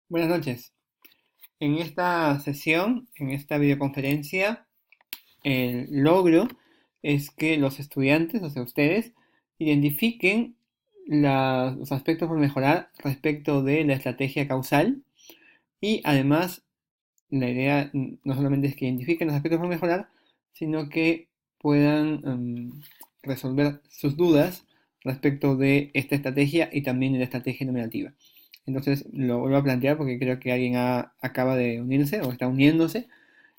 Buenas noches. En esta sesión, en esta videoconferencia, el logro es que los estudiantes, o sea, ustedes, identifiquen los aspectos por mejorar respecto de la estrategia causal y además la idea no solamente es que identifiquen los aspectos por mejorar, sino que puedan resolver sus dudas respecto de esta estrategia y también de la estrategia numerativa. Entonces lo vuelvo a plantear porque creo que alguien acaba de unirse o está uniéndose.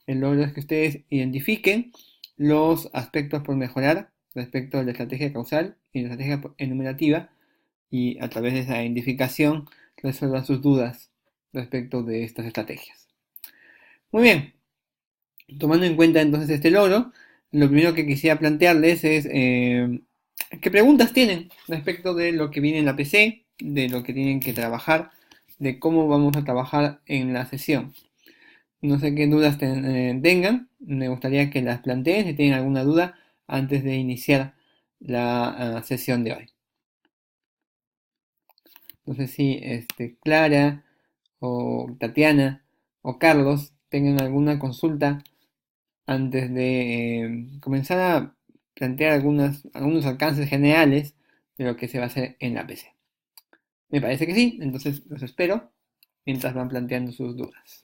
El logro es que ustedes identifiquen los aspectos por mejorar respecto de la estrategia causal y la estrategia enumerativa y a través de esa identificación resuelvan sus dudas respecto de estas estrategias. Muy bien, tomando en cuenta entonces este logro, lo primero que quisiera plantearles es qué preguntas tienen respecto de lo que viene en la PC, de lo que tienen que trabajar, de cómo vamos a trabajar en la sesión. No sé qué dudas tengan, me gustaría que las planteen si tienen alguna duda antes de iniciar la sesión de hoy. No sé si Clara o Tatiana o Carlos tengan alguna consulta antes de comenzar a plantear algunos alcances generales de lo que se va a hacer en la PC. Me parece que sí, entonces los espero mientras van planteando sus dudas.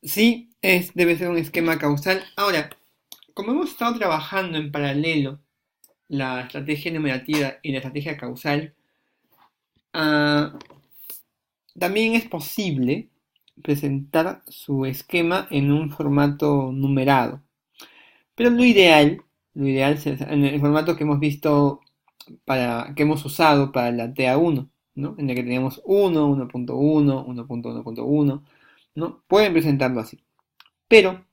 Sí, debe ser un esquema causal. Ahora, como hemos estado trabajando en paralelo la estrategia numerativa y la estrategia causal, ah, también es posible presentar su esquema en un formato numerado. Pero lo ideal es en el formato que hemos visto que hemos usado para la TA1, ¿no? En el que teníamos 1, 1.1, 1.1.1, ¿no? Pueden presentarlo así. Pero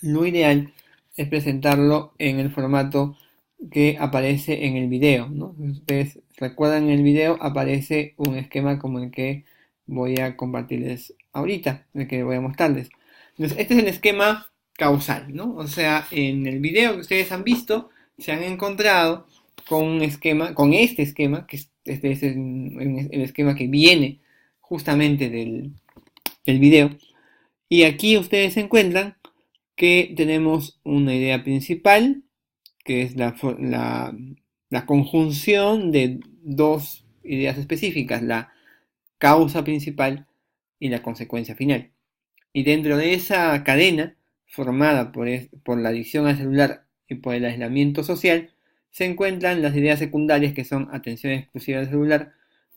lo ideal es presentarlo en el formato que aparece en el video, ¿no? Si ustedes recuerdan en el video aparece un esquema como el que voy a compartirles ahorita, el que voy a mostrarles. Entonces, este es el esquema causal, ¿no? O sea, en el video que ustedes han visto, se han encontrado con un esquema, con este esquema, que este es el esquema que viene justamente del video. Y aquí ustedes se encuentran que tenemos una idea principal, que es la conjunción de dos ideas específicas, la causa principal y la consecuencia final. Y dentro de esa cadena, formada por la adicción al celular y por el aislamiento social, se encuentran las ideas secundarias que son atención exclusiva al celular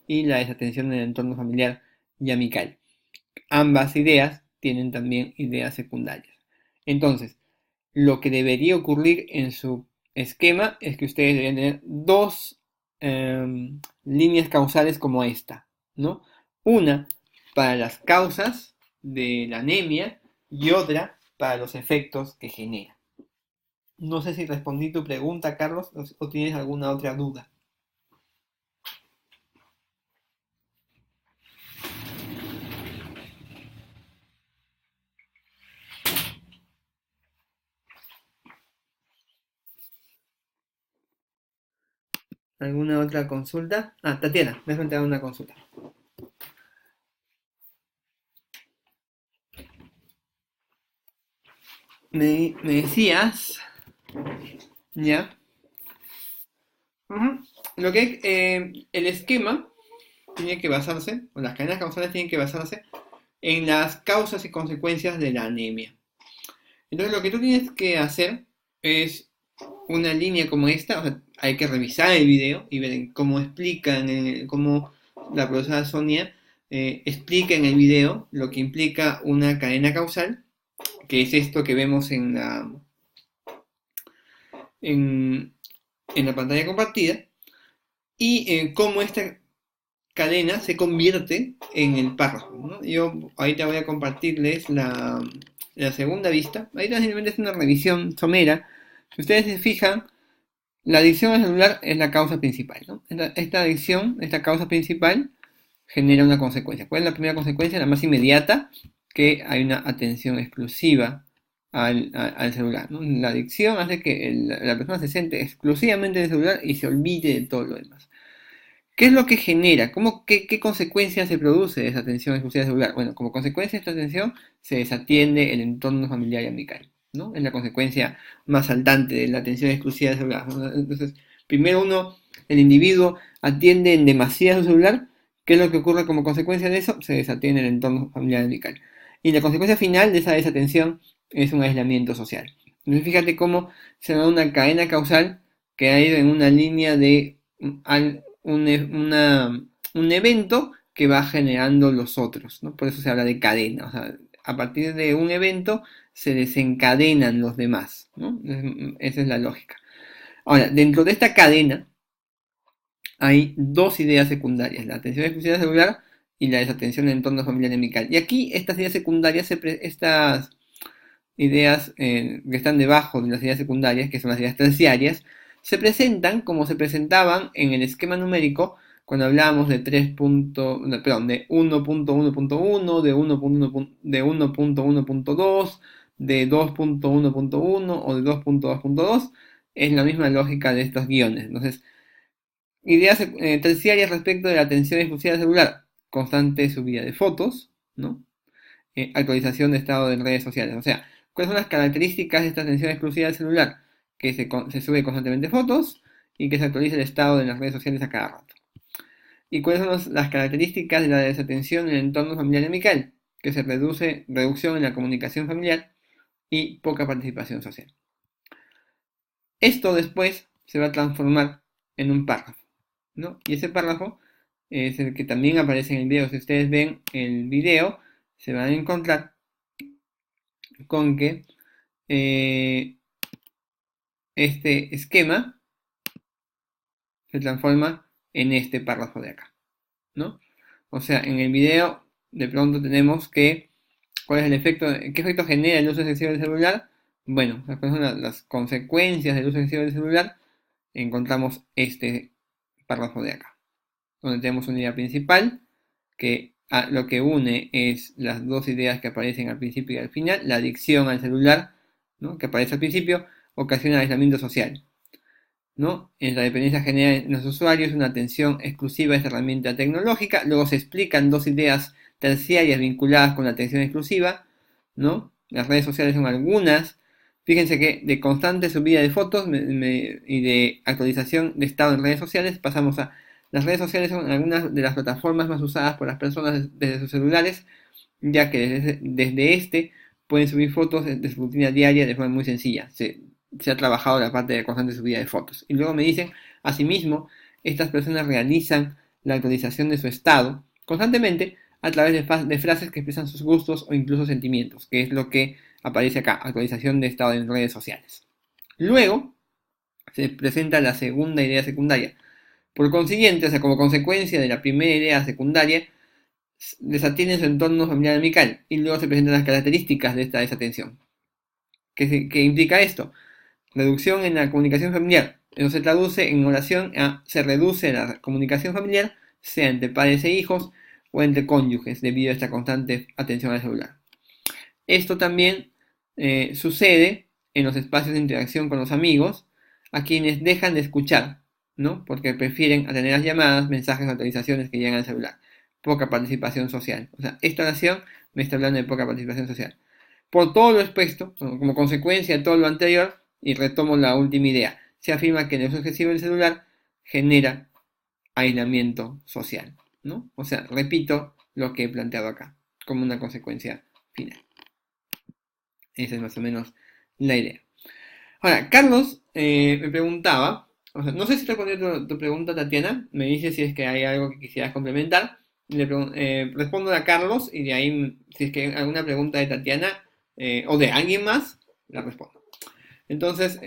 y la desatención en el entorno familiar y amical. Ambas ideas tienen también ideas secundarias. Entonces, lo que debería ocurrir en su esquema es que ustedes deberían tener dos líneas causales como esta, ¿no? Una para las causas de la anemia y otra para los efectos que genera. No sé si respondí tu pregunta, Carlos, o tienes alguna otra duda. ¿Alguna otra consulta? Ah, Tatiana, me has planteado una consulta. Me decías, ¿ya? Ujú. Lo que el esquema tiene que basarse, o las cadenas causales tienen que basarse en las causas y consecuencias de la anemia. Entonces lo que tú tienes que hacer es una línea como esta, o sea, hay que revisar el video y ver cómo explican, cómo la profesora Sonia explica en el video lo que implica una cadena causal, que es esto que vemos en la pantalla compartida y cómo esta cadena se convierte en el párrafo, ¿no? Yo ahorita voy a compartirles la segunda vista. Ahorita simplemente es una revisión somera. Si ustedes se fijan, la adicción al celular es la causa principal, ¿no? Esta adicción, esta causa principal, genera una consecuencia. ¿Cuál es la primera consecuencia? La más inmediata, que hay una atención exclusiva al celular, ¿no? La adicción hace que la persona se centre exclusivamente en el celular y se olvide de todo lo demás. ¿Qué es lo que genera? ¿Qué consecuencias se produce de esa atención exclusiva al celular? Bueno, como consecuencia de esta atención se desatiende el entorno familiar y amical, ¿no? Es la consecuencia más saltante de la atención exclusiva del celular, ¿no? Entonces, primero el individuo atiende en demasía su celular. ¿Qué es lo que ocurre como consecuencia de eso? Se desatiende el entorno familiar y amical. Y la consecuencia final de esa desatención es un aislamiento social. Entonces, fíjate cómo se da una cadena causal que ha ido en una línea de un evento que va generando los otros, ¿no? Por eso se habla de cadena. O sea, a partir de un evento se desencadenan los demás, ¿no? Esa es la lógica. Ahora, dentro de esta cadena hay dos ideas secundarias: la atención exclusiva celular y la desatención en entorno familiar y amical. Y aquí estas ideas secundarias, estas ideas que están debajo de las ideas secundarias, que son las ideas terciarias, se presentan como se presentaban en el esquema numérico cuando hablábamos de 1.1.1, de 1.1.2, de 2.1.1 o de 2.2.2. Es la misma lógica de estos guiones. Entonces, ideas terciarias respecto de la atención exclusiva celular: constante subida de fotos, ¿no? Actualización de estado de redes sociales. O sea, ¿cuáles son las características de esta atención exclusiva del celular? Que se sube constantemente fotos y que se actualiza el estado de las redes sociales a cada rato. ¿Y cuáles son las características de la desatención en el entorno familiar y amical? Que se reducción en la comunicación familiar y poca participación social. Esto después se va a transformar en un párrafo, ¿no? Y ese párrafo es el que también aparece en el video. Si ustedes ven el video, se van a encontrar con que este esquema se transforma en este párrafo de acá, ¿no? O sea, en el video de pronto tenemos que ¿cuál es el efecto? ¿Qué efecto genera el uso excesivo del celular? Bueno, ¿cuáles son las consecuencias del uso excesivo del celular? Encontramos este párrafo de acá, donde tenemos una idea principal que lo que une es las dos ideas que aparecen al principio y al final. La adicción al celular, ¿no?, que aparece al principio, ocasiona aislamiento social, ¿no? La dependencia genera en los usuarios una atención exclusiva a esta herramienta tecnológica. Luego se explican dos ideas terciarias vinculadas con la atención exclusiva, ¿no? Las redes sociales son algunas. Fíjense que de constante subida de fotos y de actualización de estado en redes sociales pasamos a las redes sociales. Son algunas de las plataformas más usadas por las personas desde sus celulares, ya que desde este pueden subir fotos de su rutina diaria de forma muy sencilla. Se ha trabajado la parte de constante subida de fotos. Y luego me dicen, asimismo, estas personas realizan la actualización de su estado constantemente a través de frases que expresan sus gustos o incluso sentimientos, que es lo que aparece acá: actualización de estado en redes sociales. Luego se presenta la segunda idea secundaria. Por consiguiente, o sea, como consecuencia de la primera idea secundaria, desatiende su entorno familiar amical, y luego se presentan las características de esta desatención. ¿Qué implica esto? Reducción en la comunicación familiar. Eso se traduce en oración a: se reduce la comunicación familiar, sea entre padres e hijos o entre cónyuges, debido a esta constante atención al celular. Esto también sucede en los espacios de interacción con los amigos, a quienes dejan de escuchar, ¿no?, porque prefieren atender las llamadas, mensajes o actualizaciones que llegan al celular. Poca participación social. O sea, esta oración me está hablando de poca participación social. Por todo lo expuesto, como consecuencia de todo lo anterior, y retomo la última idea, se afirma que el uso excesivo del celular genera aislamiento social, ¿no? O sea, repito lo que he planteado acá, como una consecuencia final. Esa es más o menos la idea. Ahora, Carlos me preguntaba, o sea, no sé si respondí tu pregunta, Tatiana, me dice si es que hay algo que quisieras complementar. Respondo a Carlos y de ahí, si es que hay alguna pregunta de Tatiana o de alguien más, la respondo. Entonces,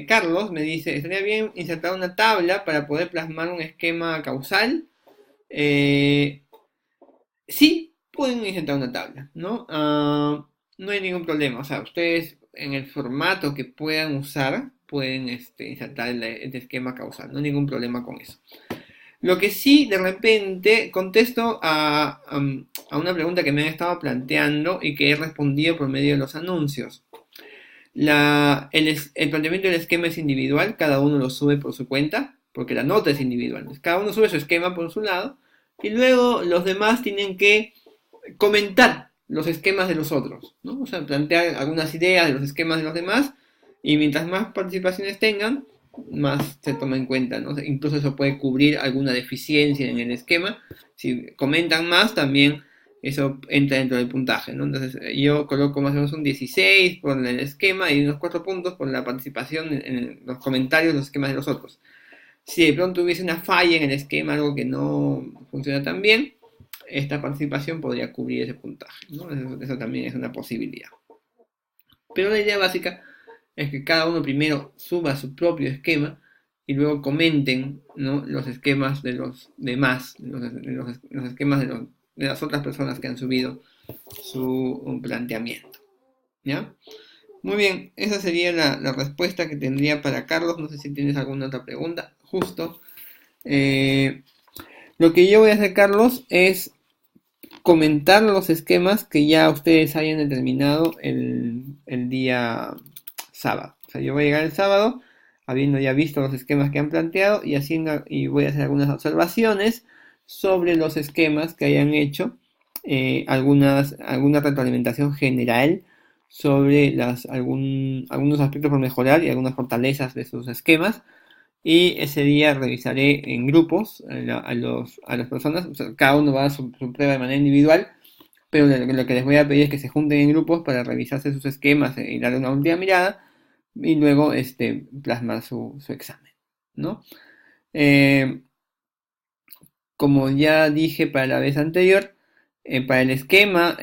Carlos me dice, estaría bien insertar una tabla para poder plasmar un esquema causal. Eh, sí, pueden insertar una tabla, ¿no? No hay ningún problema. O sea, ustedes en el formato que puedan usar, pueden insertar el esquema causal. No hay ningún problema con eso. Lo que sí, de repente, contesto a una pregunta que me han estado planteando y que he respondido por medio de los anuncios. El planteamiento del esquema es individual, cada uno lo sube por su cuenta, porque la nota es individual. Cada uno sube su esquema por su lado, y luego los demás tienen que comentar los esquemas de los otros, ¿no? O sea, plantear algunas ideas de los esquemas de los demás, y mientras más participaciones tengan, más se toma en cuenta, ¿no? Incluso eso puede cubrir alguna deficiencia en el esquema. Si comentan más, también eso entra dentro del puntaje, ¿no? Entonces yo coloco más o menos un 16 por el esquema y unos 4 puntos por la participación en los comentarios de los esquemas de los otros. Si de pronto hubiese una falla en el esquema, algo que no funciona tan bien, esta participación podría cubrir ese puntaje, ¿no? Eso también es una posibilidad. Pero la idea básica es que cada uno primero suba su propio esquema y luego comenten, ¿no?, los esquemas de los demás, los esquemas de las otras personas que han subido su planteamiento. ¿Ya? Muy bien, esa sería la respuesta que tendría para Carlos. No sé si tienes alguna otra pregunta. Justo. Lo que yo voy a hacer, Carlos, es comentar los esquemas que ya ustedes hayan determinado el día sábado. O sea, yo voy a llegar el sábado, habiendo ya visto los esquemas que han planteado y voy a hacer algunas observaciones sobre los esquemas que hayan hecho, alguna retroalimentación general sobre algunos aspectos por mejorar y algunas fortalezas de sus esquemas. Y ese día revisaré en grupos a las personas. O sea, cada uno va a dar su prueba de manera individual, pero lo que les voy a pedir es que se junten en grupos para revisarse sus esquemas y darle una última mirada y luego plasmar su examen, ¿no? Como ya dije para la vez anterior, para el esquema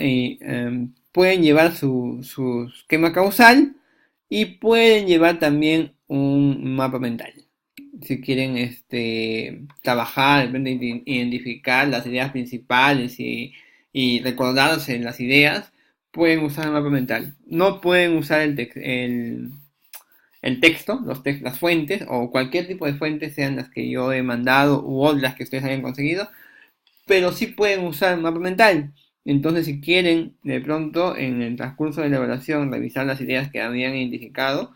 pueden llevar su esquema causal y pueden llevar también un mapa mental. Si quieren trabajar, identificar las ideas principales y recordarse las ideas, pueden usar el mapa mental. No pueden usar el texto, las fuentes, o cualquier tipo de fuentes, sean las que yo he mandado u las que ustedes hayan conseguido, pero sí pueden usar el mapa mental. Entonces, si quieren de pronto en el transcurso de la evaluación revisar las ideas que habían identificado,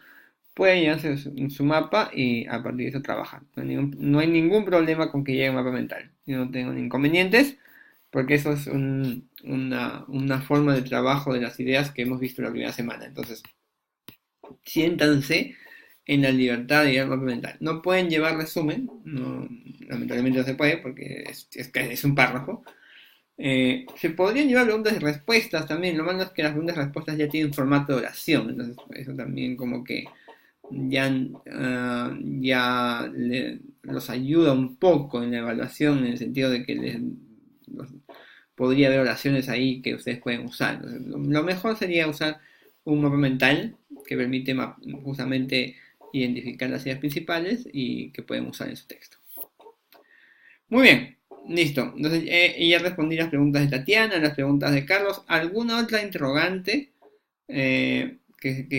pueden llevarse su mapa y a partir de eso trabajar. No hay ningún problema con que llegue un mapa mental. Yo no tengo inconvenientes, porque eso es una forma de trabajo de las ideas que hemos visto la primera semana. Entonces, siéntanse en la libertad de llevar el mapa mental. No pueden llevar resumen, lamentablemente no se puede porque es un párrafo. Se podrían llevar preguntas y respuestas también. Lo malo es que las preguntas y respuestas ya tienen formato de oración, entonces eso también como que ya los ayuda un poco en la evaluación, en el sentido de que podría haber oraciones ahí que ustedes pueden usar. Entonces, lo mejor sería usar un mapa mental que permite justamente identificar las ideas principales y que pueden usar en su texto. Muy bien, listo. Entonces ya respondí las preguntas de Tatiana, las preguntas de Carlos. ¿Alguna otra interrogante que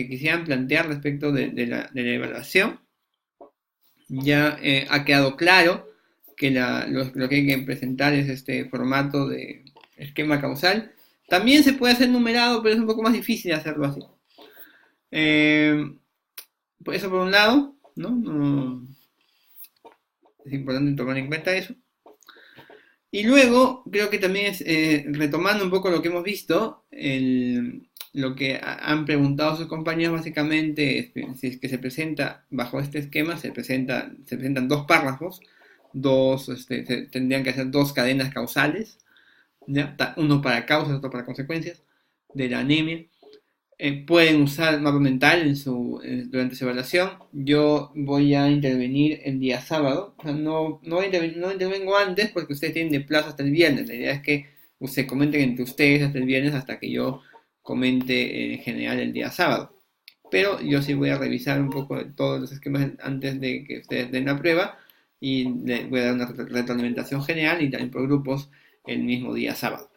quisieran plantear respecto de la evaluación? Ya ha quedado claro que lo que hay que presentar es este formato de esquema causal. También se puede hacer numerado, pero es un poco más difícil hacerlo así. Eso por un lado, ¿no? Es importante tomar en cuenta eso. Y luego, creo que también es, retomando un poco lo que hemos visto, lo que han preguntado sus compañeros básicamente, si es que se presenta bajo este esquema, se presentan dos párrafos, tendrían que hacer dos cadenas causales, ¿ya? Uno para causas, otro para consecuencias de la anemia. Pueden usar mapa mental durante su evaluación. Yo voy a intervenir el día sábado. O sea, no intervengo antes porque ustedes tienen de plazo hasta el viernes. La idea es que se comenten entre ustedes hasta el viernes, hasta que yo comente en general el día sábado. pero yo sí voy a revisar un poco de todos los esquemas antes de que ustedes den la prueba y les voy a dar una retroalimentación general y también por grupos el mismo día sábado.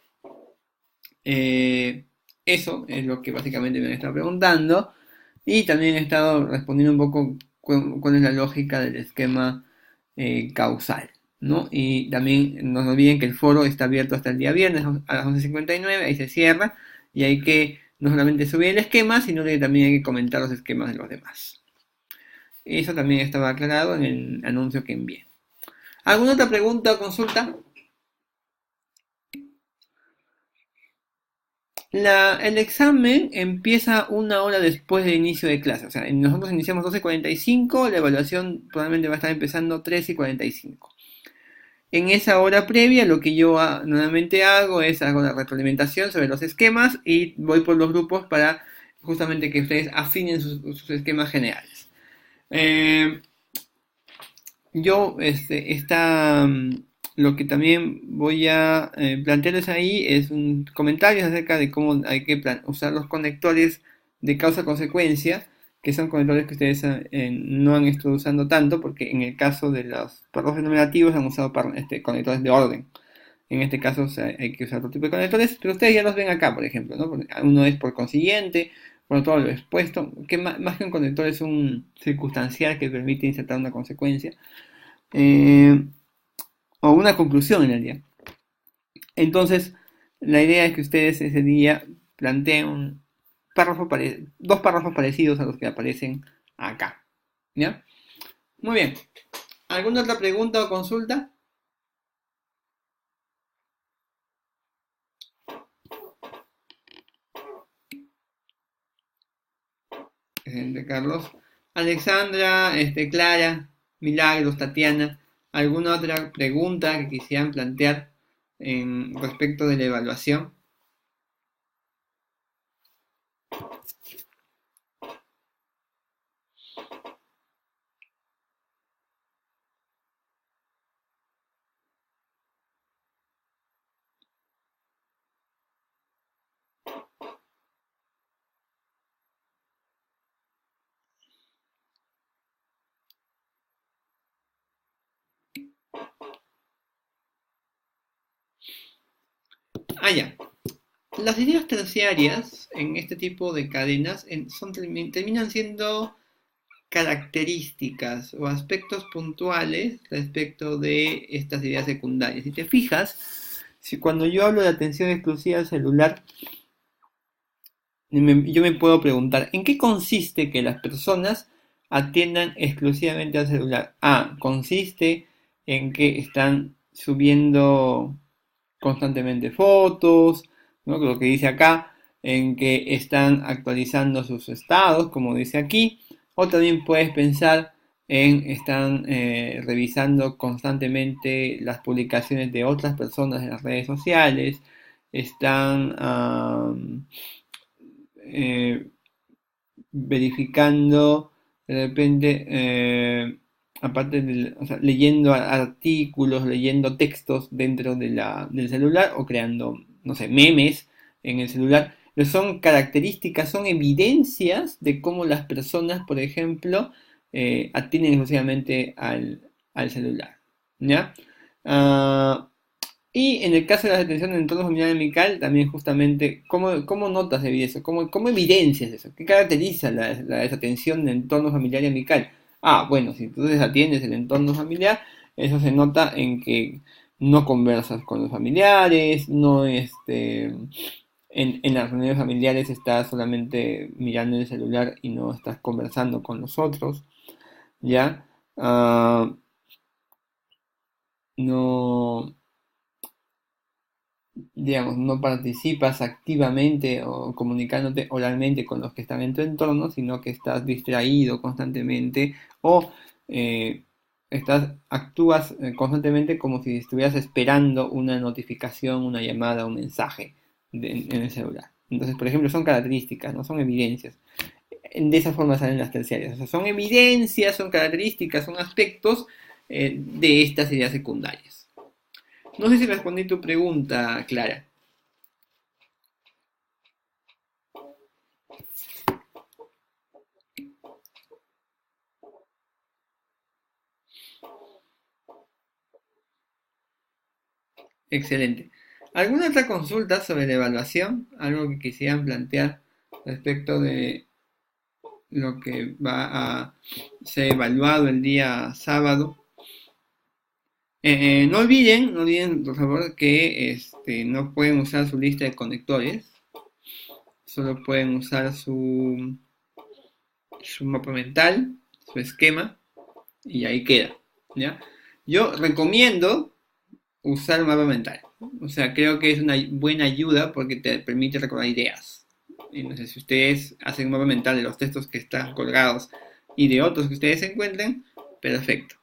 Eso es lo que básicamente me han estado preguntando y también he estado respondiendo un poco cuál es la lógica del esquema causal, ¿no? Y también no olviden que el foro está abierto hasta el día viernes a las 11:59, ahí se cierra y hay que no solamente subir el esquema, sino que también hay que comentar los esquemas de los demás. Eso también estaba aclarado en el anuncio que envié. ¿Alguna otra pregunta o consulta? El examen empieza una hora después del inicio de clase. O sea, nosotros iniciamos 12:45, la evaluación probablemente va a estar empezando 13:45. En esa hora previa lo que yo normalmente hago es hago la retroalimentación sobre los esquemas y voy por los grupos para justamente que ustedes afinen sus esquemas generales. Yo, lo que también voy a plantearles ahí es un comentario acerca de cómo hay que usar los conectores de causa-consecuencia, que son conectores que ustedes no han estado usando tanto, porque en el caso de los párrafos enumerativos han usado conectores de orden. En este caso, o sea, hay que usar otro tipo de conectores, pero ustedes ya los ven acá, por ejemplo, ¿no? Uno es por consiguiente, por todo lo expuesto, que más que un conector es un circunstancial que permite insertar una consecuencia. O una conclusión en realidad. Entonces, la idea es que ustedes ese día planteen dos párrafos parecidos a los que aparecen acá. ¿Ya? Muy bien. ¿Alguna otra pregunta o consulta? Carlos. Alexandra, Clara, Milagros, Tatiana, ¿alguna otra pregunta que quisieran plantear respecto de la evaluación? Ya. Las ideas terciarias en este tipo de cadenas terminan siendo características o aspectos puntuales respecto de estas ideas secundarias. Si te fijas, si cuando yo hablo de atención exclusiva al celular, yo me puedo preguntar, ¿en qué consiste que las personas atiendan exclusivamente al celular? Consiste en que están subiendo constantemente fotos, ¿no? Lo que dice acá, en que están actualizando sus estados, como dice aquí, o también puedes pensar en están revisando constantemente las publicaciones de otras personas en las redes sociales, están verificando de repente, aparte o sea, leyendo artículos, leyendo textos dentro del celular o creando, no sé, memes en el celular. Pero son características, son evidencias de cómo las personas, por ejemplo, atienden exclusivamente al celular. ¿Ya? Y en el caso de la detención en entorno familiar amical, también justamente, ¿cómo notas eso? ¿Cómo evidencias eso? ¿Qué caracteriza la desatención de entorno familiar y amical? Bueno, si tú desatiendes el entorno familiar, eso se nota en que no conversas con los familiares, no en las reuniones familiares estás solamente mirando el celular y no estás conversando con los otros, ¿ya? No, digamos, no participas activamente o comunicándote oralmente con los que están en tu entorno, sino que estás distraído constantemente o actúas constantemente como si estuvieras esperando una notificación, una llamada, un mensaje en el celular. Entonces, por ejemplo, son características, no son evidencias. De esa forma salen las terciarias. O sea, son evidencias, son características, son aspectos de estas ideas secundarias. No sé si respondí tu pregunta, Clara. Excelente. ¿Alguna otra consulta sobre la evaluación? ¿Algo que quisieran plantear respecto de lo que va a ser evaluado el día sábado? No olviden, por favor, que no pueden usar su lista de conectores. Solo pueden usar su mapa mental, su esquema, y ahí queda, ¿ya? Yo recomiendo usar un mapa mental. O sea, creo que es una buena ayuda porque te permite recordar ideas. Entonces, si ustedes hacen un mapa mental de los textos que están colgados y de otros que ustedes encuentren, perfecto.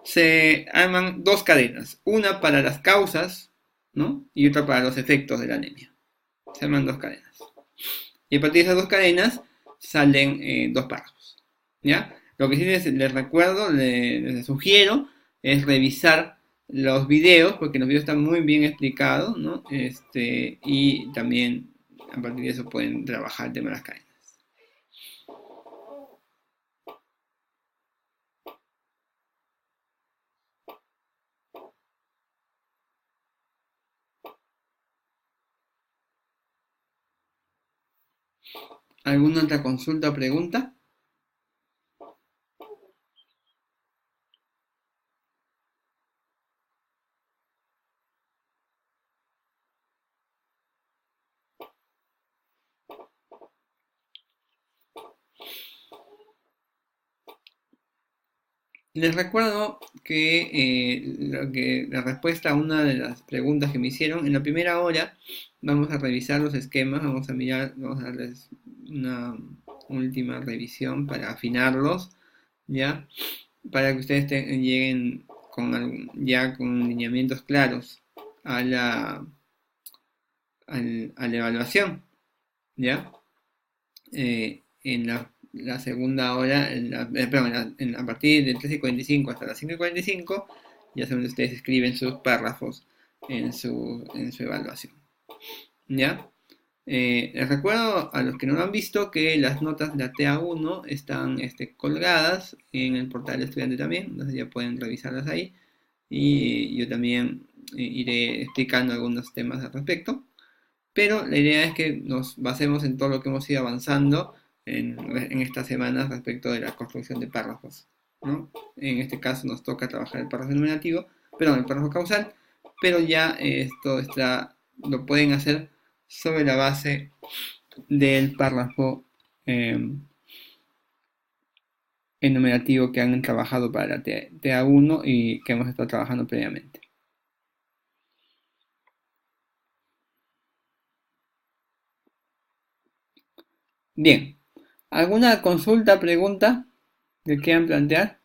Se arman dos cadenas, una para las causas, ¿no? Y otra para los efectos de la anemia. Se arman dos cadenas. Y a partir de esas dos cadenas salen dos párrafos, ¿ya? Lo que sí les recuerdo, les sugiero, es revisar los videos, porque los videos están muy bien explicados, ¿no? Y también a partir de eso pueden trabajar el tema de las cadenas. ¿Alguna otra consulta o pregunta? Les recuerdo que la respuesta a una de las preguntas que me hicieron, en la primera hora vamos a revisar los esquemas, vamos a darles una última revisión para afinarlos, ¿ya? Para que ustedes lleguen ya con lineamientos claros a la evaluación, ¿ya? En la segunda hora, perdón, a partir de 3:45 hasta las 5:45, ya saben, ustedes escriben sus párrafos en su evaluación. ¿Ya? Les recuerdo a los que no lo han visto que las notas de la TA1 están colgadas en el portal del estudiante también, entonces ya pueden revisarlas ahí. Y yo también iré explicando algunos temas al respecto. Pero la idea es que nos basemos en todo lo que hemos ido avanzando en estas semanas respecto de la construcción de párrafos, ¿no? En este caso nos toca trabajar el párrafo enumerativo, perdón, el párrafo causal, pero ya esto lo pueden hacer sobre la base del párrafo enumerativo que han trabajado para la TA1 y que hemos estado trabajando previamente. Bien, ¿alguna consulta, pregunta que quieran plantear?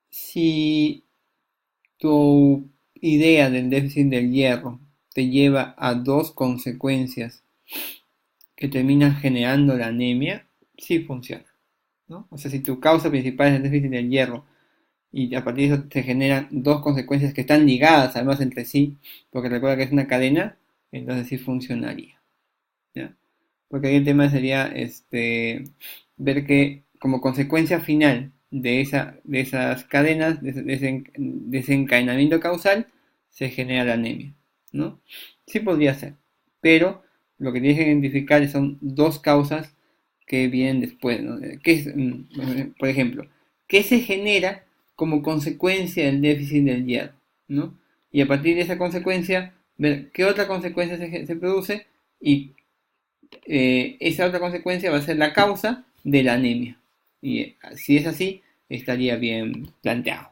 Si tu idea del déficit del hierro te lleva a dos consecuencias que terminan generando la anemia, sí funciona, ¿no? O sea, si tu causa principal es el déficit del hierro y a partir de eso te generan dos consecuencias que están ligadas además entre sí, porque recuerda que es una cadena, entonces sí funcionaría, ¿ya? Porque ahí el tema sería ver que como consecuencia final de esas cadenas, de ese desencadenamiento causal, se genera la anemia, ¿no? Sí podría ser, pero lo que tienes que identificar son dos causas que vienen después, ¿no? Por ejemplo, ¿qué se genera como consecuencia del déficit del hierro, ¿no? Y a partir de esa consecuencia, ver qué otra consecuencia se produce y esa otra consecuencia va a ser la causa de la anemia. Y si es así, estaría bien planteado.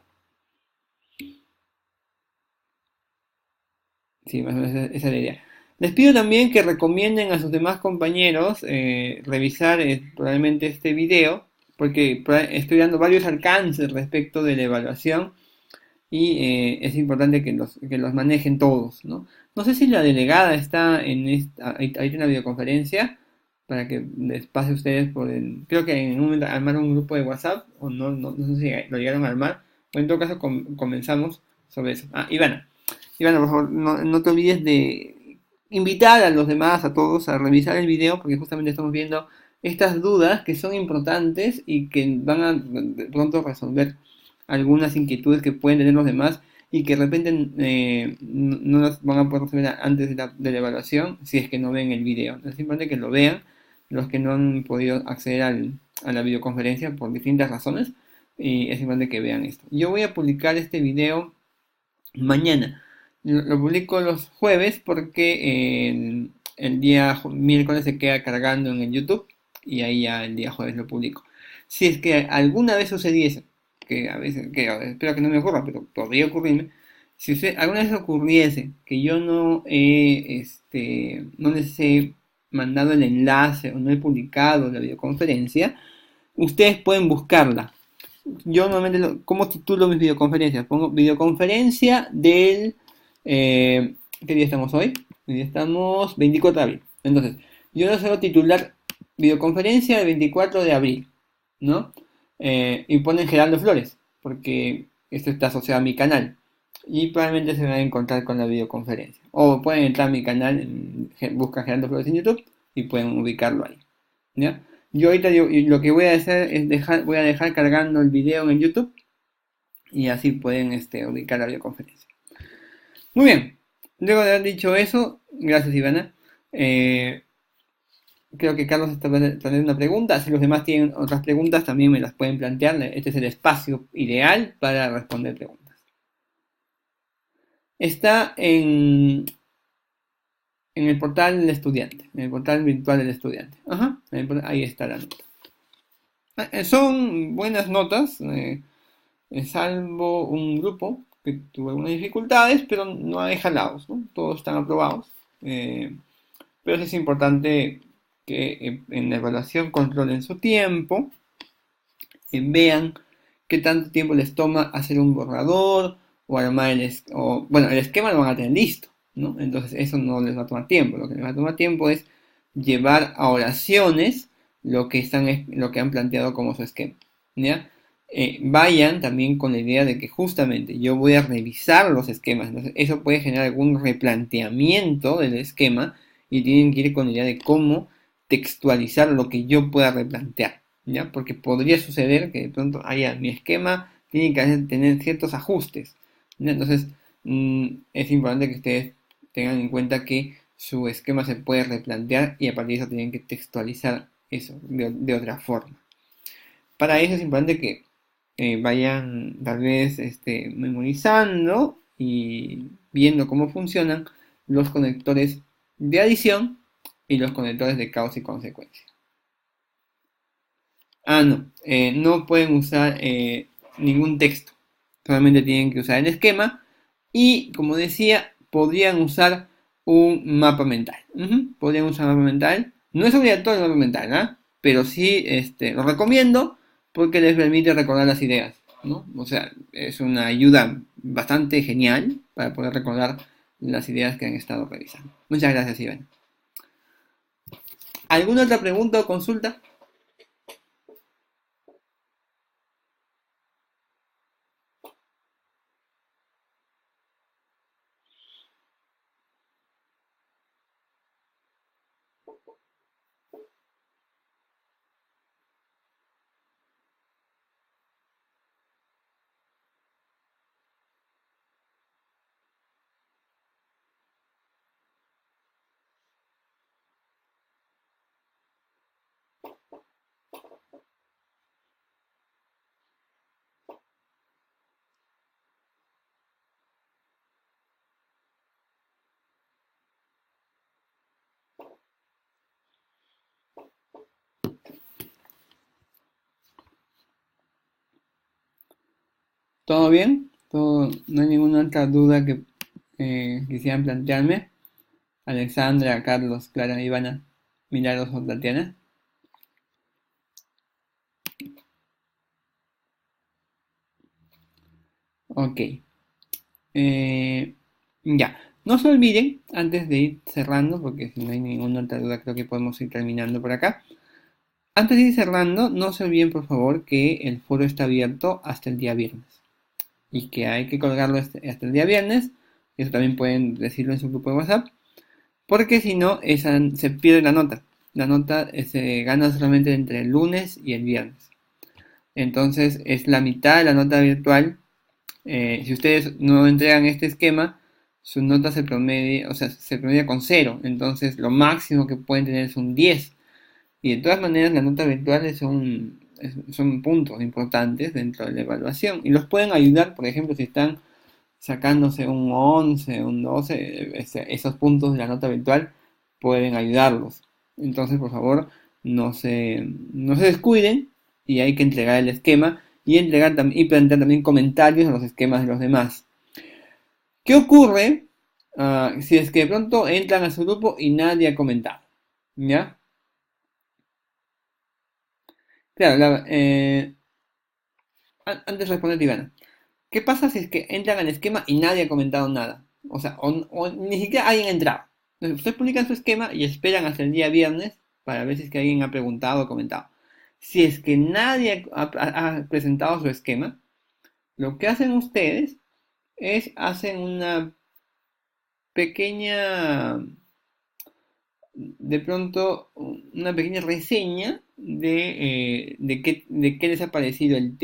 Sí, más o menos esa es la idea. Les pido también que recomienden a sus demás compañeros revisar probablemente este video, porque estoy dando varios alcances respecto de la evaluación y es importante que los manejen todos, ¿no? No sé si la delegada está ahí en la videoconferencia para que les pase a ustedes creo que en un momento armaron un grupo de WhatsApp o no sé si lo llegaron a armar, o en todo caso comenzamos sobre eso. Ah, Ivana, por favor, no te olvides de invitar a los demás, a todos, a revisar el video, porque justamente estamos viendo estas dudas que son importantes y que van a de pronto resolver algunas inquietudes que pueden tener los demás y que de repente no las van a poder resolver antes de la evaluación si es que no ven el video. Es importante que lo vean los que no han podido acceder a la videoconferencia por distintas razones y es importante que vean esto. Yo voy a publicar este video mañana. Lo publico los jueves porque el día miércoles se queda cargando en el YouTube y ahí ya el día jueves lo publico. Si es que alguna vez sucediese, que a veces, espero que no me ocurra, pero podría ocurrirme, si alguna vez ocurriese que yo no les he mandado el enlace o no he publicado la videoconferencia, ustedes pueden buscarla. Yo normalmente, ¿cómo titulo mis videoconferencias? Pongo videoconferencia del... ¿qué día estamos hoy? Hoy día estamos 24 de abril. Entonces, yo no suelo titular videoconferencia del 24 de abril, ¿no? Y ponen Gerardo Flores, porque esto está asociado a mi canal. Y probablemente se van a encontrar con la videoconferencia. O pueden entrar a mi canal, buscan Gerardo Flores en YouTube y pueden ubicarlo ahí. ¿Ya? Yo ahorita lo que voy a hacer es voy a dejar cargando el video en YouTube y así pueden ubicar la videoconferencia. Muy bien, luego de haber dicho eso, gracias Ivana. Eh, Creo que Carlos está planteando una pregunta. Si los demás tienen otras preguntas, también me las pueden plantear. Este es el espacio ideal para responder preguntas. Está en el portal del estudiante, en el portal virtual del estudiante. Ajá, ahí está la nota. Son buenas notas. Salvo un grupo que tuvo algunas dificultades, pero no hay jalados, ¿no? Todos están aprobados. Pero sí es importante que en la evaluación controlen su tiempo, vean qué tanto tiempo les toma hacer un borrador o armar bueno, el esquema lo van a tener listo, ¿no? Entonces eso no les va a tomar tiempo. Lo que les va a tomar tiempo es llevar a oraciones lo que han planteado como su esquema, ¿ya? Vayan también con la idea de que justamente yo voy a revisar los esquemas, entonces eso puede generar algún replanteamiento del esquema y tienen que ir con la idea de cómo textualizar lo que yo pueda replantear, ¿ya? Porque podría suceder que de pronto haya mi esquema, tiene que tener ciertos ajustes, ¿ya? Entonces es importante que ustedes tengan en cuenta que su esquema se puede replantear y a partir de eso tienen que textualizar eso de otra forma. Para eso es importante que vayan tal vez memorizando y viendo cómo funcionan los conectores de adición y los conectores de causa y consecuencia. No, no pueden usar ningún texto, solamente tienen que usar el esquema y como decía, podrían usar un mapa mental. Podrían usar un mapa mental, no es obligatorio el mapa mental, ¿ah? Pero sí lo recomiendo porque les permite recordar las ideas, ¿no? O sea, es una ayuda bastante genial para poder recordar las ideas que han estado revisando. Muchas gracias, Iván. ¿Alguna otra pregunta o consulta? ¿Todo bien? ¿Todo, no hay ninguna otra duda que quisieran plantearme? Alexandra, Carlos, Clara, Ivana, Milagros o Tatiana. Ok. Eh, ya. No se olviden, antes de ir cerrando, porque si no hay ninguna otra duda, creo que podemos ir terminando por acá. Antes de ir cerrando, no se olviden, por favor, que el foro está abierto hasta el día viernes. Y que hay que colgarlo hasta el día viernes. Eso también pueden decirlo en su grupo de WhatsApp. Porque si no, se pierde la nota. La nota se gana solamente entre el lunes y el viernes. Entonces es la mitad de la nota virtual. Si ustedes no entregan este esquema, su nota se promedia, o sea, se promedia con cero. Entonces lo máximo que pueden tener es un 10. Y de todas maneras, las notas virtuales son puntos importantes dentro de la evaluación. Y los pueden ayudar, por ejemplo, si están sacándose un 11, un 12, esos puntos de la nota virtual pueden ayudarlos. Entonces, por favor, no se descuiden y hay que entregar el esquema y y plantear también comentarios a los esquemas de los demás. ¿Qué ocurre si es que de pronto entran a su grupo y nadie ha comentado? ¿Ya? Claro, antes de responder, Ivana. ¿Qué pasa si es que entran al esquema y nadie ha comentado nada? O sea, o ni siquiera alguien ha entrado. Entonces, ustedes publican su esquema y esperan hasta el día viernes para ver si es que alguien ha preguntado o comentado. Si es que nadie ha presentado su esquema, lo que hacen ustedes es hacen una pequeña, de pronto, una pequeña reseña de qué les ha parecido el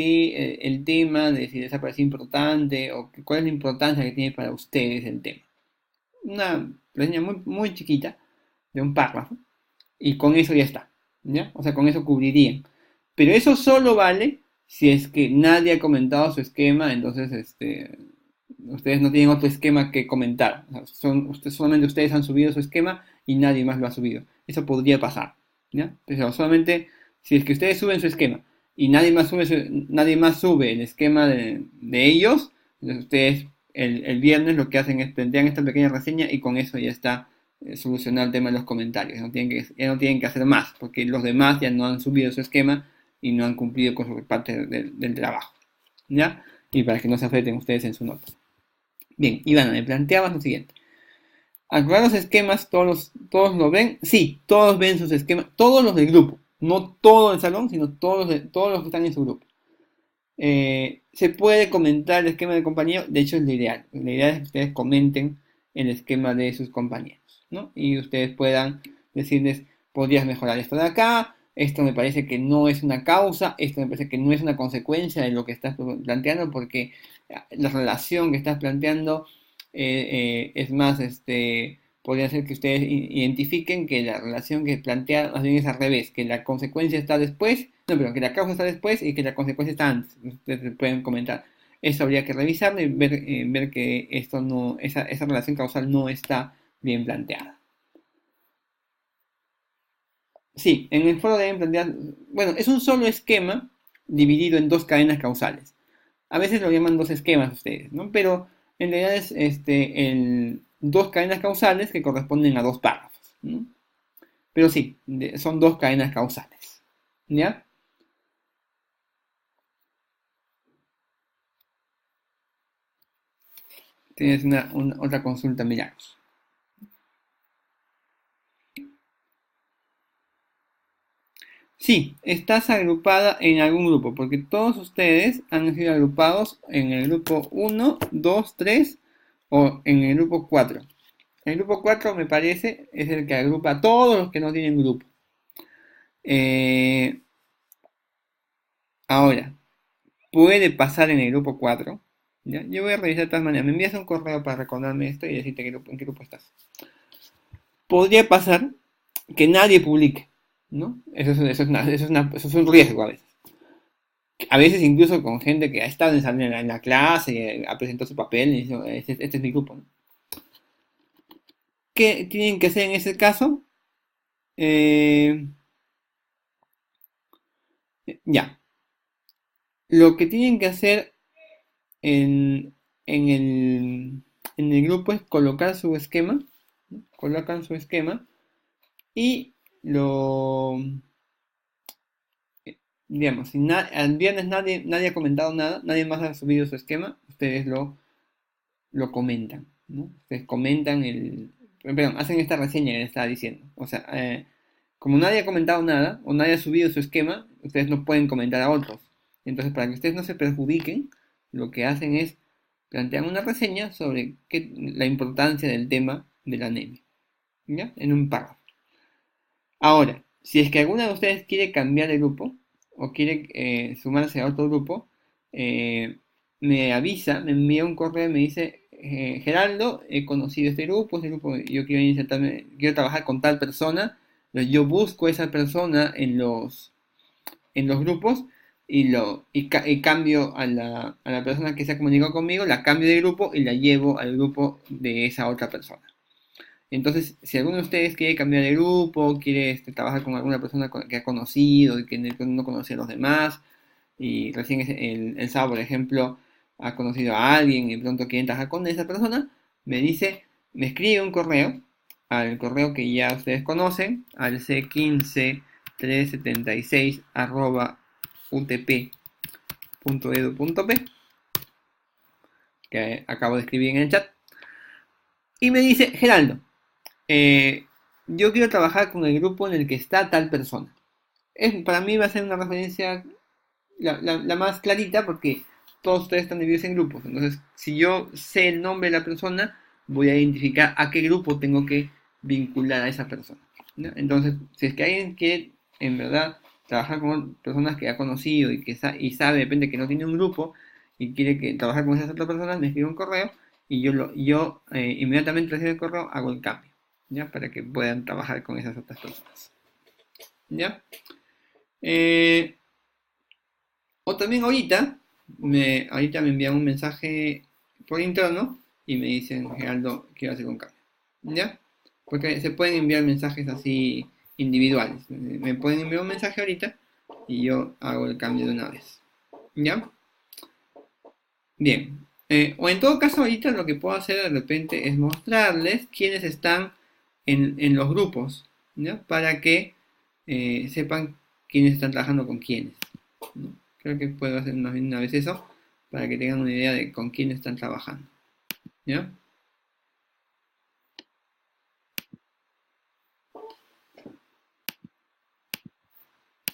tema, de si les ha parecido importante o cuál es la importancia que tiene para ustedes el tema. Una reseña muy, muy chiquita de un párrafo y con eso ya está, ¿ya? O sea, con eso cubrirían. Pero eso solo vale si es que nadie ha comentado su esquema, entonces ustedes no tienen otro esquema que comentar. O sea, solamente ustedes han subido su esquema y nadie más lo ha subido. Eso podría pasar, ¿ya? Pero solamente si es que ustedes suben su esquema y nadie más sube el esquema de ellos, entonces ustedes el viernes lo que hacen es plantear esta pequeña reseña y con eso ya está solucionado el tema de los comentarios. Ya no tienen que hacer más, porque los demás ya no han subido su esquema y no han cumplido con su parte del trabajo, ¿ya? Y para que no se afecten ustedes en su nota. Bien, Ivana, me planteabas lo siguiente. Aclarar los esquemas, todos lo ven. Sí, todos ven sus esquemas, todos los del grupo. No todo el salón, sino todos los que están en su grupo. Se puede comentar el esquema del compañero, de hecho es lo ideal. La idea es que ustedes comenten el esquema de sus compañeros, ¿no? Y ustedes puedan decirles, podrías mejorar esto de acá, esto me parece que no es una causa, esto me parece que no es una consecuencia de lo que estás planteando, porque la relación que estás planteando es más, podría ser que ustedes identifiquen que la relación que plantea más bien es al revés, que la consecuencia está después, no, pero que la causa está después y que la consecuencia está antes. Ustedes pueden comentar. Eso habría que revisarlo y ver que esto no, esa relación causal no está bien planteada. Sí, en el foro deben plantear, bueno, es un solo esquema dividido en dos cadenas causales. A veces lo llaman dos esquemas ustedes, ¿no? Pero en realidad es dos cadenas causales que corresponden a dos párrafos, ¿no? Pero sí, son dos cadenas causales. ¿Ya? Tienes otra consulta, Milagros. Sí, estás agrupada en algún grupo, porque todos ustedes han sido agrupados en el grupo 1, 2, 3 o en el grupo 4. El grupo 4 me parece es el que agrupa a todos los que no tienen grupo. Eh, Ahora, puede pasar en el grupo 4. ¿Ya? Yo voy a revisar de todas maneras. Me envías un correo para recordarme esto y decirte en qué grupo estás. Podría pasar que nadie publique, ¿no? Eso es un riesgo a veces. A veces incluso con gente que ha estado en la clase, ha presentado su papel y dice, este es mi grupo, ¿no? ¿Qué tienen que hacer en ese caso? Eh, ya. Lo que tienen que hacer en, en el grupo es colocar su esquema, ¿no? Colocan su esquema y lo, digamos, si el viernes nadie ha comentado nada, nadie más ha subido su esquema, ustedes lo comentan, ¿no? Ustedes comentan perdón, hacen esta reseña que les estaba diciendo. O sea, como nadie ha comentado nada o nadie ha subido su esquema, ustedes no pueden comentar a otros. Entonces, para que ustedes no se perjudiquen, lo que hacen es plantear una reseña sobre la importancia del tema de la anemia, ¿ya? En un párrafo. Ahora, si es que alguna de ustedes quiere cambiar de grupo o quiere sumarse a otro grupo, eh, me avisa, me envía un correo y me dice, Geraldo, he conocido este grupo, yo quiero insertarme, quiero trabajar con tal persona, entonces yo busco esa persona en los grupos y cambio a la persona que se ha comunicado conmigo, la cambio de grupo y la llevo al grupo de esa otra persona. Entonces, si alguno de ustedes quiere cambiar de grupo, quiere trabajar con alguna persona que ha conocido y que no conoce a los demás, y recién el sábado, por ejemplo, ha conocido a alguien y de pronto quiere trabajar con esa persona, me escribe un correo, al correo que ya ustedes conocen, al c15-376 utp.edu.p, que acabo de escribir en el chat, y me dice, Geraldo, eh, yo quiero trabajar con el grupo en el que está tal persona. Para mí va a ser una referencia la más clarita porque todos ustedes están divididos en grupos. Entonces, si yo sé el nombre de la persona, voy a identificar a qué grupo tengo que vincular a esa persona, ¿no? Entonces, si es que alguien quiere en verdad trabajar con personas que ha conocido y sabe de repente que no tiene un grupo y quiere trabajar con esas otras personas, me escribe un correo y yo inmediatamente recibo el correo, hago el cambio, ¿ya? Para que puedan trabajar con esas otras personas, ¿ya? Eh, o también ahorita me envían un mensaje por interno y me dicen, Geraldo, quiero hacer un cambio, ¿ya? Porque se pueden enviar mensajes así individuales. Me pueden enviar un mensaje ahorita y yo hago el cambio de una vez, ¿ya? Bien. O en todo caso, ahorita lo que puedo hacer de repente es mostrarles quiénes están en los grupos, ¿ya? Para que sepan quiénes están trabajando con quiénes, ¿no? Creo que puedo hacer más bien una vez eso para que tengan una idea de con quién están trabajando, ¿ya?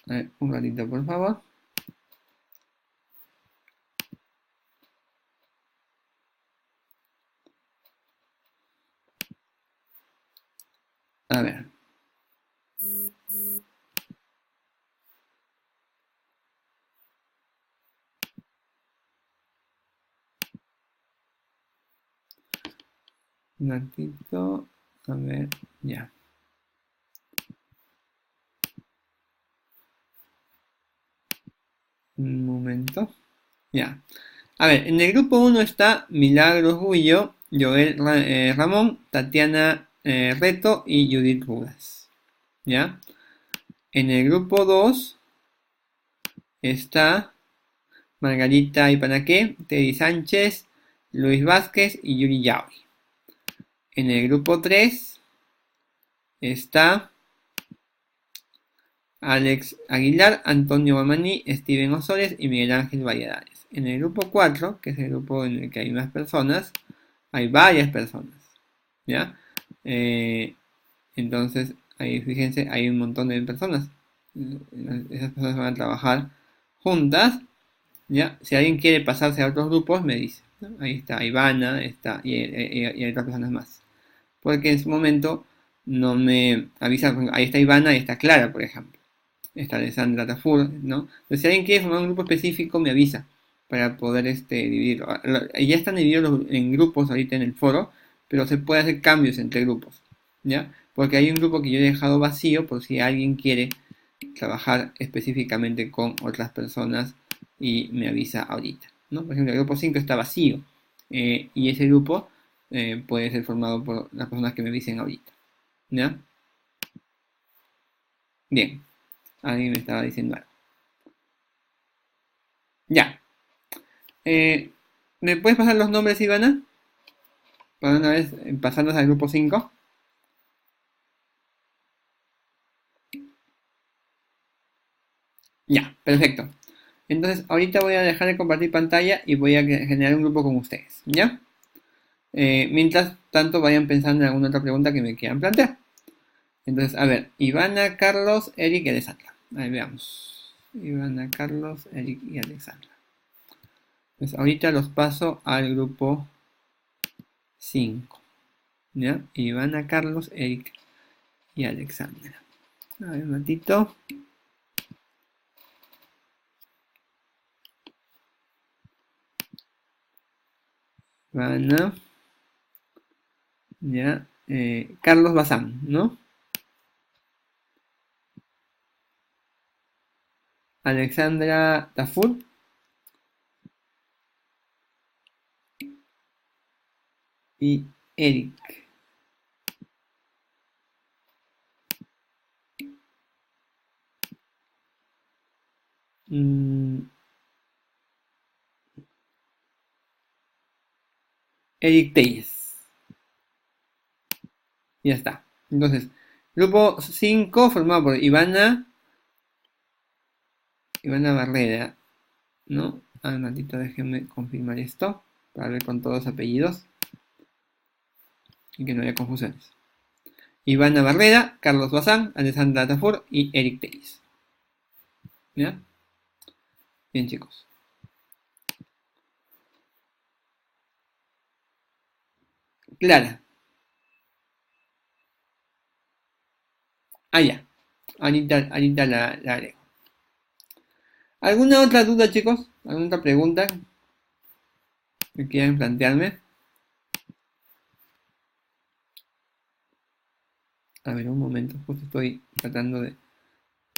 A ver, un ratito, por favor. A ver. Un ratito. A ver, ya. Un momento. Ya. A ver, en el grupo 1 está Milagros Gullo, Joel Ramón, Tatiana Reto y Judith Rudas. ¿Ya? En el grupo 2 está Margarita Ipanaque, Teddy Sánchez, Luis Vázquez y Yuri Yaui. En el grupo 3 está Alex Aguilar, Antonio Mamani, Steven Osores y Miguel Ángel Valladares. En el grupo 4, que es el grupo en el que hay más personas, hay varias personas, ¿ya? Entonces, ahí fíjense, hay un montón de personas. Esas personas van a trabajar juntas, ¿ya? Si alguien quiere pasarse a otros grupos, me dice, ¿no? Ahí está Ivana, y hay otras personas más. Porque en su momento no me avisa, ahí está Ivana, ahí está Clara, por ejemplo. Está Alessandra Tafur, ¿no? Entonces, si alguien quiere formar un grupo específico, me avisa para poder dividirlo. Ya están divididos en grupos ahorita en el foro, pero se puede hacer cambios entre grupos, ¿ya? Porque hay un grupo que yo he dejado vacío por si alguien quiere trabajar específicamente con otras personas y me avisa ahorita, ¿no? Por ejemplo, el grupo 5 está vacío y ese grupo puede ser formado por las personas que me avisen ahorita, ¿ya? Bien, alguien me estaba diciendo algo. Ya. Eh, ¿Me puedes pasar los nombres, Ivana? Para una vez pasarnos al grupo 5. Ya, perfecto. Entonces, ahorita voy a dejar de compartir pantalla y voy a generar un grupo con ustedes, ¿ya? Mientras tanto, vayan pensando en alguna otra pregunta que me quieran plantear. Entonces, a ver, Ivana, Carlos, Eric y Alexandra. Ahí veamos. Ivana, Carlos, Eric y Alexandra. Pues ahorita los paso al grupo 5. ¿Ya? Ivana, Carlos, Eric y Alexandra. A ver, un ratito. Ivana. Ya. Carlos Bazán, ¿no? Alexandra Tafur. Y Eric. Eric Telles. Ya está. Entonces, grupo 5 formado por Ivana Barrera, ¿no? Un ratito, déjenme confirmar esto para ver con todos los apellidos y que no haya confusiones. Ivana Barrera, Carlos Bazán, Alessandra Tafur y Eric Telles. ¿Ya? Bien, chicos. Clara. Ah, ya. Ahorita la agrego. ¿Alguna otra duda, chicos? ¿Alguna otra pregunta que quieran plantearme? A ver, un momento, justo estoy tratando de...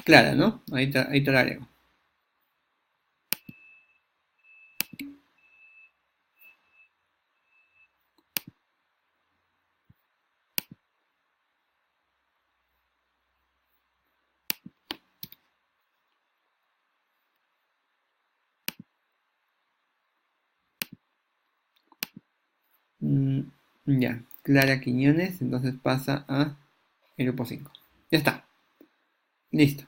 Clara, ¿no? Ahí te la agrego. Ya, Clara Quiñones, entonces pasa a el grupo 5. Ya está. Listo.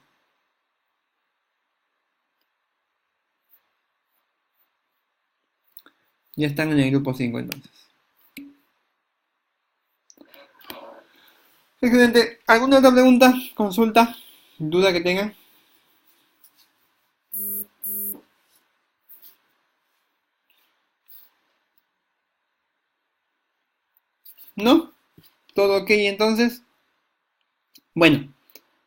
Ya están en el grupo 5 entonces. Excelente. ¿Alguna otra pregunta, consulta, duda que tengan? ¿No? ¿Todo ok entonces? Bueno,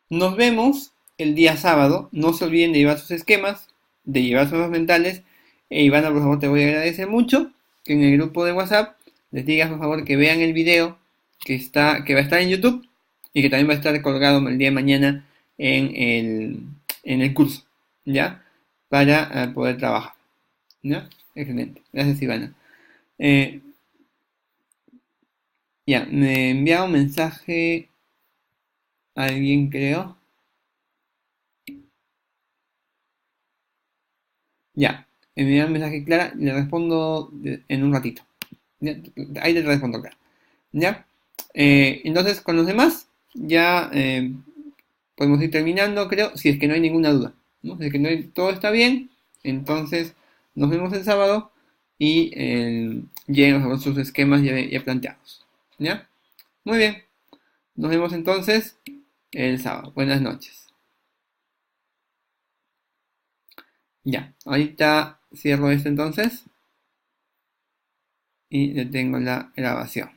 nos vemos el día sábado. No se olviden de llevar sus esquemas, de llevar sus mentales. E Ivana, por favor, te voy a agradecer mucho que en el grupo de WhatsApp les digas, por favor, que vean el video que va a estar en YouTube y que también va a estar colgado el día de mañana en el curso, ¿ya? Para poder trabajar, ¿ya? Excelente. Gracias, Ivana. Eh, ya, me enviaba un mensaje a alguien, creo. Ya, me enviaba un mensaje Clara, le respondo en un ratito. ¿Ya? Ahí le respondo, Clara. ¿Ya? Entonces, con los demás, ya podemos ir terminando, creo, si es que no hay ninguna duda, ¿no? Si es que todo está bien, entonces nos vemos el sábado y lleguen con sus esquemas ya planteados. ¿Ya? Muy bien, nos vemos entonces el sábado. Buenas noches. Ya, ahorita cierro esto entonces y detengo la grabación.